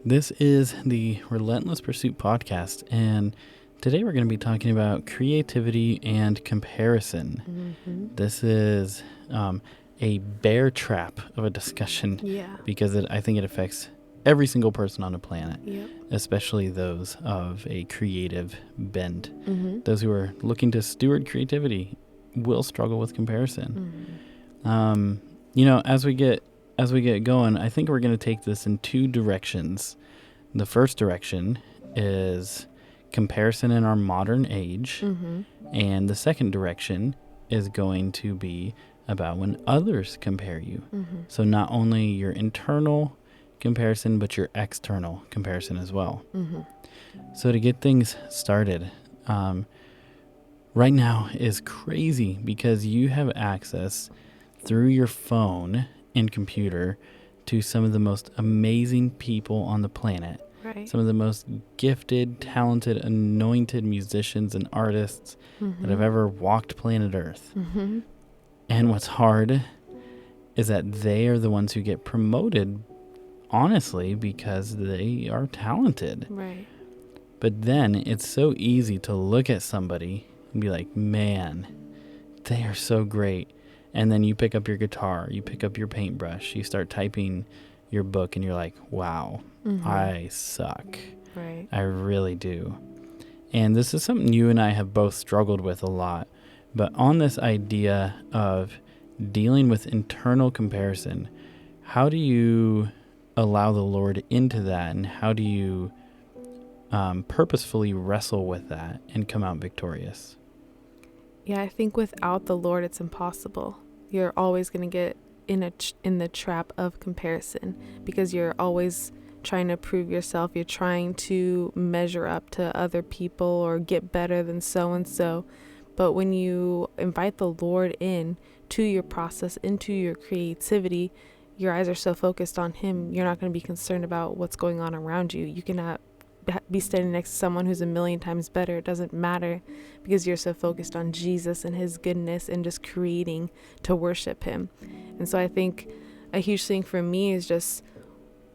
This is the Relentless Pursuit podcast, and today we're going to be talking about creativity and comparison. This is a bear trap of a discussion because I think it affects every single person on the planet, especially those of a creative bent. Those who are looking to steward creativity will struggle with comparison. As we get going, I think we're going to take this in two directions. The first direction is comparison in our modern age, and the second direction is going to be about when others compare you. So not only your internal comparison, but your external comparison as well. So to get things started, right now is crazy because you have access through your phone and computer to some of the most amazing people on the planet. Right. Some of the most gifted, talented, anointed musicians and artists that have ever walked planet Earth. And what's hard is that they are the ones who get promoted, honestly, because they are talented. Right. But then it's so easy to look at somebody and be like, man, they are so great. And then you pick up your guitar, you pick up your paintbrush, you start typing your book, and you're like, wow, I suck. Right. I really do. And this is something you and I have both struggled with a lot. But on this idea of dealing with internal comparison, how do you allow the Lord into that? And how do you purposefully wrestle with that and come out victorious? Yeah, I think without the Lord, it's impossible. You're always going to get in the trap of comparison because you're always trying to prove yourself. You're trying to measure up to other people or get better than so-and-so. But when you invite the Lord in to your process, into your creativity, your eyes are so focused on Him, you're not going to be concerned about what's going on around you. You cannot be standing next to someone who's a million times better. It doesn't matter because you're so focused on Jesus and His goodness and just creating to worship Him. And so I think a huge thing for me is just,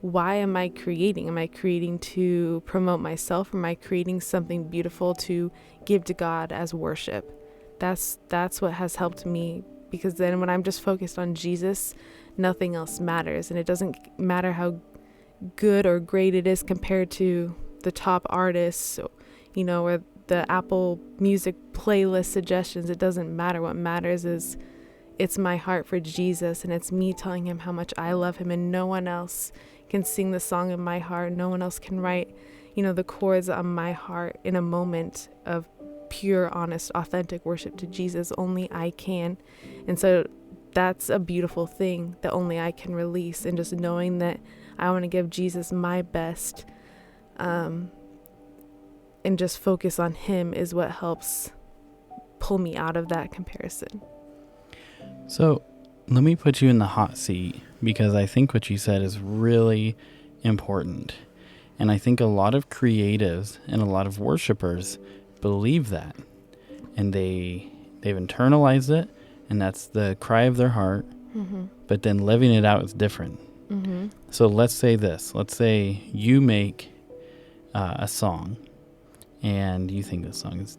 why am I creating? Am I creating to promote myself? Or am I creating something beautiful to give to God as worship? That's what has helped me, because then when I'm just focused on Jesus, nothing else matters. And it doesn't matter how good or great it is compared to the top artists, or the Apple Music playlist suggestions. It doesn't matter. What matters is it's my heart for Jesus, and it's me telling Him how much I love Him, and no one else can sing the song in my heart. No one else can write, the chords on my heart in a moment of pure, honest, authentic worship to Jesus. Only I can. And so that's a beautiful thing that only I can release, and just knowing that I want to give Jesus my best, and just focus on Him is what helps pull me out of that comparison. So let me put you in the hot seat, because I think what you said is really important. And I think a lot of creatives and a lot of worshipers believe that, and they've internalized it, and that's the cry of their heart. But then living it out is different. So let's say this. Let's say you make a song, and you think this song is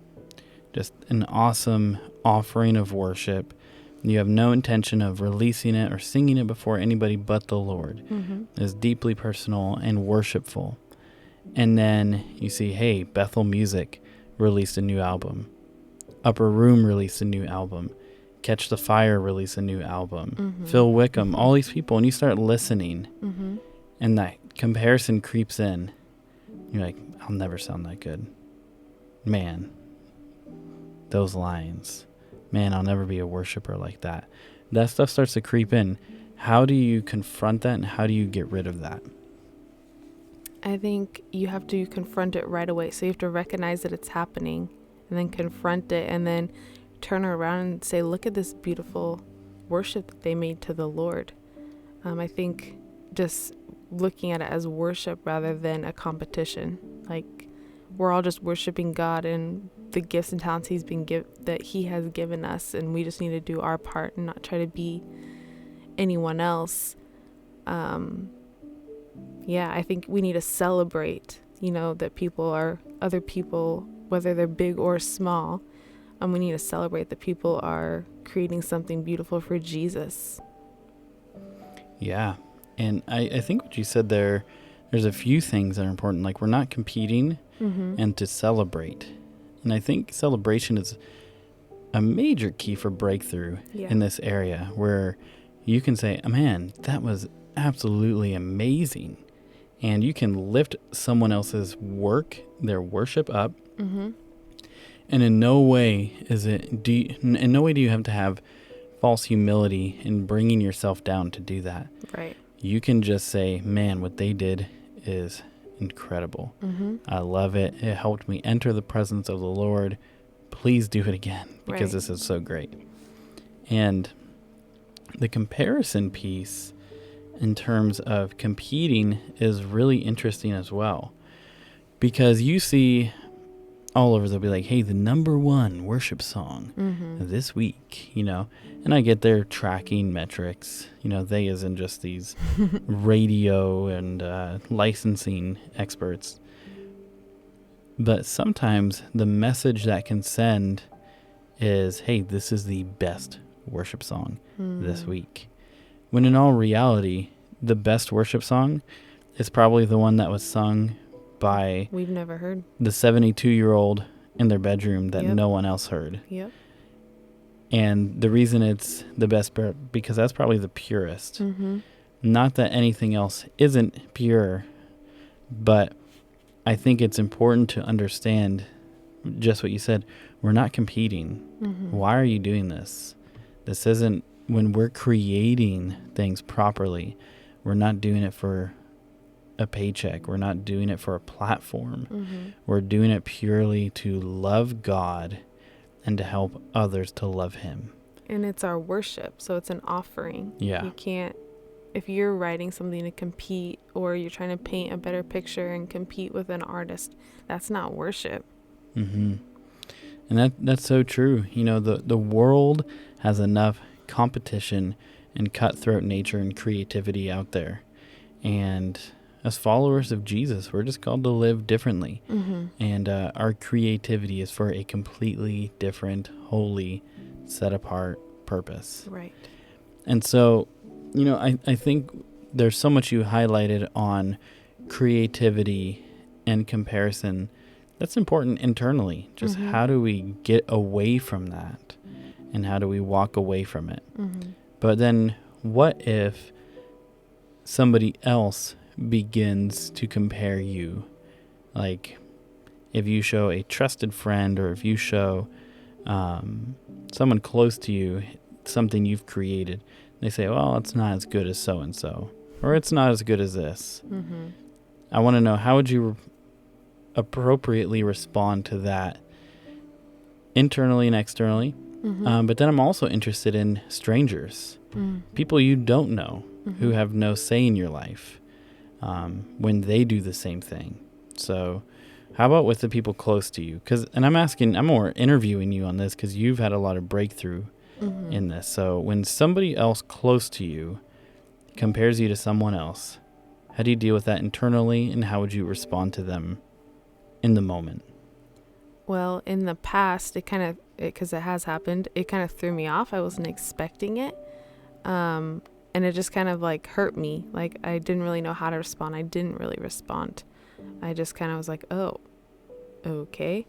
just an awesome offering of worship. You have no intention of releasing it or singing it before anybody but the Lord. It's deeply personal and worshipful. And then you see, hey, Bethel Music released a new album. Upper Room released a new album. Catch the Fire released a new album. Phil Wickham, all these people, and you start listening, and that comparison creeps in. You're like, I'll never sound that good. Man, those lines. Man, I'll never be a worshiper like that. That stuff starts to creep in. How do you confront that, and how do you get rid of that? I think you have to confront it right away. So you have to recognize that it's happening, and then confront it, and then turn around and say, look at this beautiful worship that they made to the Lord. I think just looking at it as worship rather than a competition. Like, we're all just worshiping God and the gifts and talents that He has given us, and we just need to do our part and not try to be anyone else. Yeah, I think we need to celebrate, that other people, whether they're big or small, we need to celebrate that people are creating something beautiful for Jesus. Yeah. And I think what you said there's a few things that are important. Like, we're not competing and to celebrate. And I think celebration is a major key for breakthrough in this area, where you can say, oh, man, that was absolutely amazing. And you can lift someone else's work, their worship up. And in no way do you have to have false humility in bringing yourself down to do that. Right. You can just say, man, what they did is incredible. I love it. It helped me enter the presence of the Lord. Please do it again, because this is so great. And the comparison piece in terms of competing is really interesting as well, because you see all over, they'll be like, hey, the number one worship song this week, and I get their tracking metrics, they isn't just these radio and licensing experts. But sometimes the message that can send is, hey, this is the best worship song this week. When in all reality, the best worship song is probably the one that was sung by we've never heard the 72-year-old in their bedroom that no one else heard. Yep. And the reason it's the best, because that's probably the purest. Not that anything else isn't pure, but I think it's important to understand just what you said. We're not competing. Why are you doing this? This isn't, when we're creating things properly, we're not doing it for a paycheck. We're not doing it for a platform. We're doing it purely to love God and to help others to love him. And it's our worship, so it's an offering. Yeah. You can't, if you're writing something to compete, or you're trying to paint a better picture and compete with an artist, that's not worship. And that's so true. The world has enough competition and cutthroat nature and creativity out there. And as followers of Jesus, we're just called to live differently. And our creativity is for a completely different, holy, set apart purpose. Right. And so, I think there's so much you highlighted on creativity and comparison that's important internally. Just how do we get away from that, and how do we walk away from it? But then what if somebody else begins to compare you? Like, if you show a trusted friend, or if you show someone close to you something you've created, they say, well, it's not as good as so-and-so, or it's not as good as this. I want to know, how would you appropriately respond to that, internally and externally? But then I'm also interested in strangers, people you don't know, who have no say in your life, when they do the same thing. So how about with the people close to you? I'm more interviewing you on this, because you've had a lot of breakthrough in this. So when somebody else close to you compares you to someone else, how do you deal with that internally, and how would you respond to them in the moment? Well, in the past, because it has happened, it kind of threw me off. I wasn't expecting it. And it just kind of hurt me. Like, I didn't really know how to respond. I didn't really respond. I just kind of was like, oh, okay.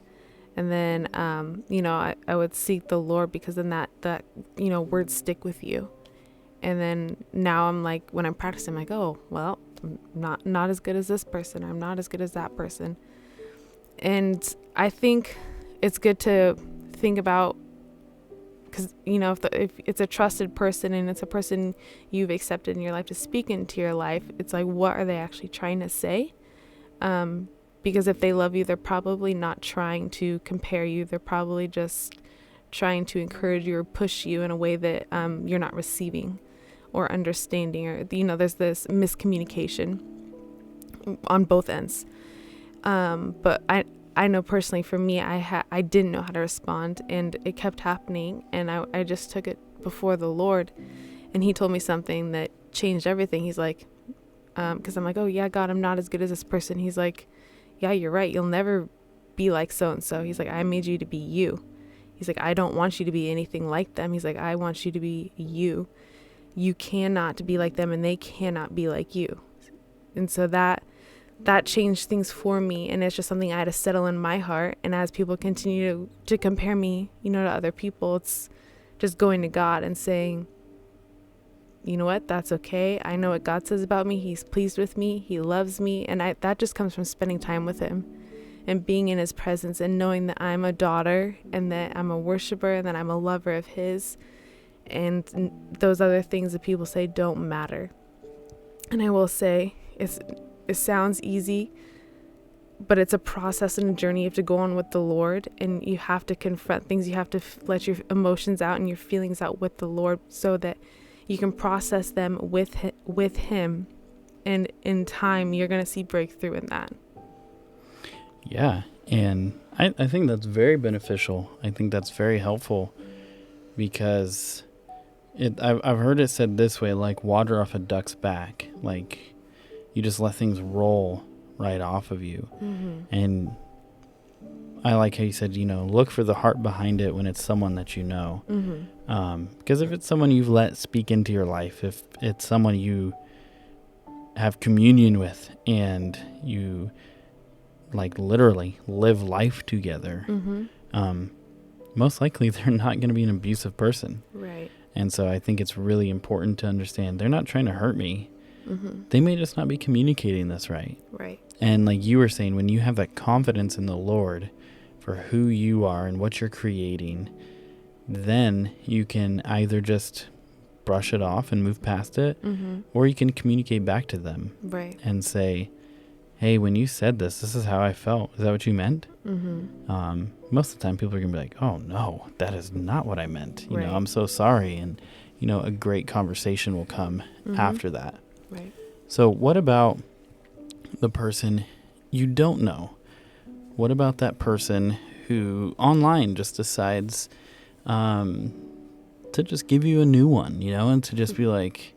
And then, I would seek the Lord, because then that words stick with you. And then now I'm like, when I'm practicing, I'm like, oh, well, I'm not as good as this person. I'm not as good as that person. And I think it's good to think about, because, if it's a trusted person and it's a person you've accepted in your life to speak into your life, it's like, what are they actually trying to say? Because if they love you, they're probably not trying to compare you. They're probably just trying to encourage you or push you in a way that you're not receiving or understanding, or, there's this miscommunication on both ends. But I know personally, for me, I didn't know how to respond, and it kept happening, and I just took it before the Lord, and he told me something that changed everything. He's like, Because I'm like, oh yeah, God, I'm not as good as this person. He's like, yeah, you're right. You'll never be like so-and-so. He's like, I made you to be you. He's like, I don't want you to be anything like them. He's like, I want you to be you. You cannot be like them, and they cannot be like you. And so that changed things for me, and it's just something I had to settle in my heart. And as people continue to compare me, to other people, it's just going to God and saying, you know what, that's okay. I know what God says about me. He's pleased with me. He loves me. And that just comes from spending time with him and being in his presence and knowing that I'm a daughter and that I'm a worshiper and that I'm a lover of his. And those other things that people say don't matter. And I will say, it sounds easy, but it's a process and a journey you have to go on with the Lord, and you have to confront things. You have to let your emotions out and your feelings out with the Lord so that you can process them with him. And in time, you're going to see breakthrough in that. Yeah. And I think that's very beneficial. I think that's very helpful because I've heard it said this way, like water off a duck's back. Like you just let things roll right off of you. Mm-hmm. And I like how you said, look for the heart behind it when it's someone that you know. Mm-hmm. Because if it's someone you've let speak into your life, if it's someone you have communion with and you like literally live life together, mm-hmm. Most likely they're not going to be an abusive person. Right. And so I think it's really important to understand they're not trying to hurt me. Mm-hmm. They may just not be communicating this right. Right. And like you were saying, when you have that confidence in the Lord for who you are and what you're creating, then you can either just brush it off and move past it, mm-hmm. or you can communicate back to them. Right. And say, hey, when you said this is how I felt. Is that what you meant? Mm-hmm. Most of the time people are going to be like, oh, no, that is not what I meant. You know, I'm so sorry. And, a great conversation will come mm-hmm. after that. Right. So what about the person you don't know? What about that person who online just decides to just give you a new one, and to just be like,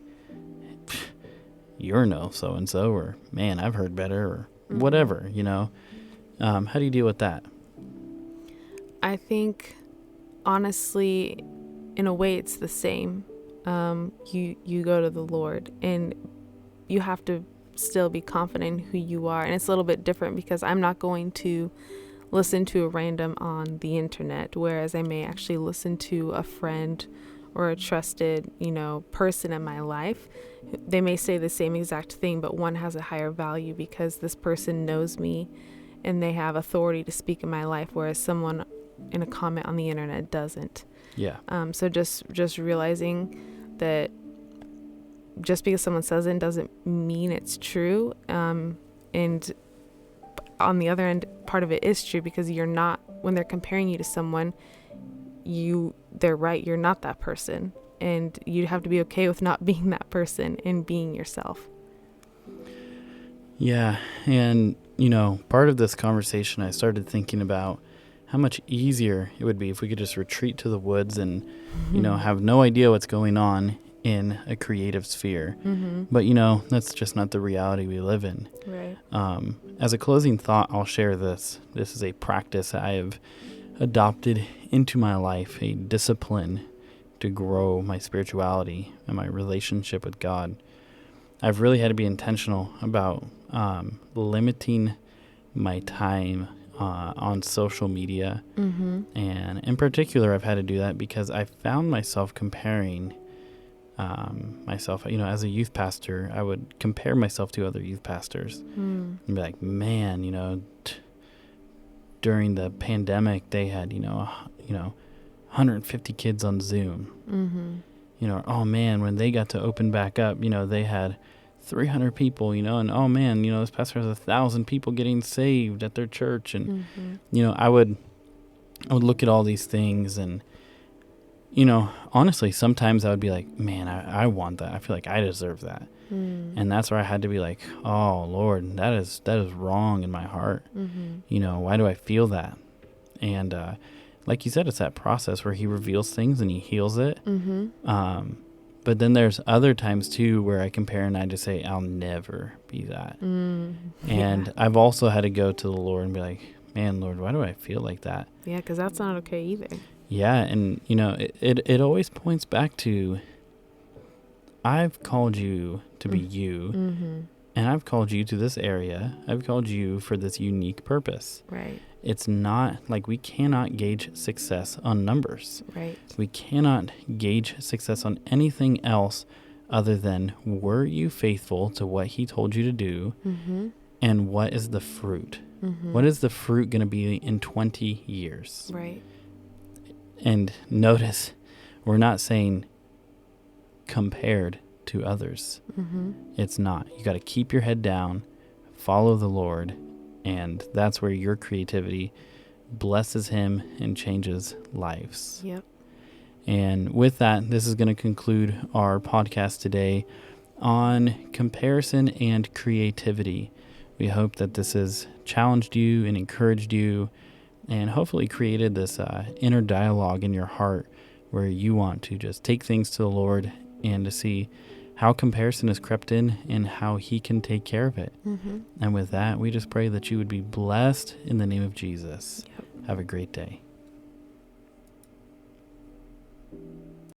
you're no so-and-so, or man, I've heard better, or mm-hmm. whatever, how do you deal with that? I think, honestly, in a way, it's the same. You go to the Lord, and you have to still be confident in who you are. And it's a little bit different because I'm not going to listen to a random on the internet, whereas I may actually listen to a friend or a trusted, person in my life. They may say the same exact thing, but one has a higher value because this person knows me and they have authority to speak in my life, whereas someone in a comment on the internet doesn't. Yeah. So just realizing that just because someone says it doesn't mean it's true. And on the other end, part of it is true because you're not, when they're comparing you to someone, they're right. You're not that person. And you have to be okay with not being that person and being yourself. Yeah. And, part of this conversation, I started thinking about how much easier it would be if we could just retreat to the woods and, have no idea what's going on in a creative sphere. Mm-hmm. But, that's just not the reality we live in. Right. As a closing thought, I'll share this. This is a practice I have adopted into my life, a discipline to grow my spirituality and my relationship with God. I've really had to be intentional about limiting my time on social media. Mm-hmm. And in particular, I've had to do that because I found myself comparing myself, as a youth pastor. I would compare myself to other youth pastors and be like, man, during the pandemic, they had, 150 kids on Zoom. Mm-hmm. Oh man, when they got to open back up, they had 300 people, and oh man, this pastor has 1,000 people getting saved at their church. And, mm-hmm. I would look at all these things and, honestly, sometimes I would be like, man, I want that. I feel like I deserve that. And that's where I had to be like, oh Lord, that is wrong in my heart. Mm-hmm. Why do I feel that? And, like you said, it's that process where he reveals things and he heals it. Mm-hmm. But then there's other times too where I compare and I just say, I'll never be that. And I've also had to go to the Lord and be like, man, Lord, why do I feel like that? Yeah, because that's not okay either. Yeah, and it always points back to, I've called you to be you, and I've called you to this area. I've called you for this unique purpose. Right. It's not like we cannot gauge success on numbers. Right. We cannot gauge success on anything else other than, were you faithful to what he told you to do? And what is the fruit? What is the fruit going to be in 20 years? Right. And notice, we're not saying compared to others. It's not. You got to keep your head down, follow the Lord, and that's where your creativity blesses him and changes lives. Yep. And with that, this is going to conclude our podcast today on comparison and creativity. We hope that this has challenged you and encouraged you, and hopefully created this inner dialogue in your heart where you want to just take things to the Lord and to see how comparison has crept in and how he can take care of it. And with that, we just pray that you would be blessed in the name of Jesus. Have a great day.